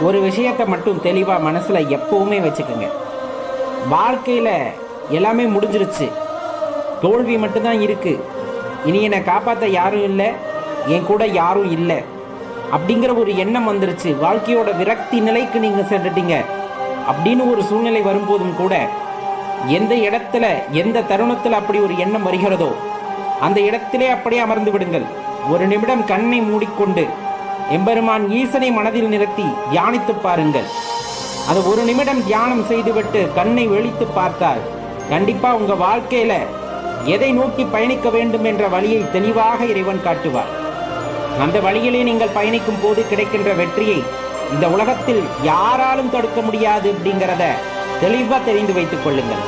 ஒரு விஷயத்தை மட்டும் தெளிவாக மனசில் எப்பவுமே வச்சுக்கோங்க. வாழ்க்கையில் எல்லாமே முடிஞ்சிருச்சு, தோல்வி மட்டும்தான் இருக்குது, இனி என்னை காப்பாற்ற யாரும் இல்லை, என் கூட யாரும் இல்லை அப்படிங்கிற ஒரு எண்ணம் வந்துருச்சு, வாழ்க்கையோட விரக்தி நிலைக்கு நீங்கள் சென்றுட்டீங்க அப்படின்னு ஒரு சூழ்நிலை வரும்போதும் கூட எந்த இடத்துல எந்த தருணத்தில் அப்படி ஒரு எண்ணம் வருகிறதோ அந்த இடத்திலே அப்படியே அமர்ந்து விடுங்கள். ஒரு நிமிடம் கண்ணை மூடிக்கொண்டு எம்பெருமான் ஈசனை மனதில் நிறுத்தி தியானித்து பாருங்கள். அது ஒரு நிமிடம் தியானம் செய்துவிட்டு கண்ணை வெளித்து பார்த்தால் கண்டிப்பா உங்க வாழ்க்கையில எதை நோக்கி பயணிக்க வேண்டும் என்ற வழியை தெளிவாக இறைவன் காட்டுவார். அந்த வழியிலே நீங்கள் பயணிக்கும் போது கிடைக்கின்ற வெற்றியை இந்த உலகத்தில் யாராலும் தடுக்க முடியாது அப்படிங்கிறத தெளிவாக தெரிந்து வைத்துக் கொள்ளுங்கள்.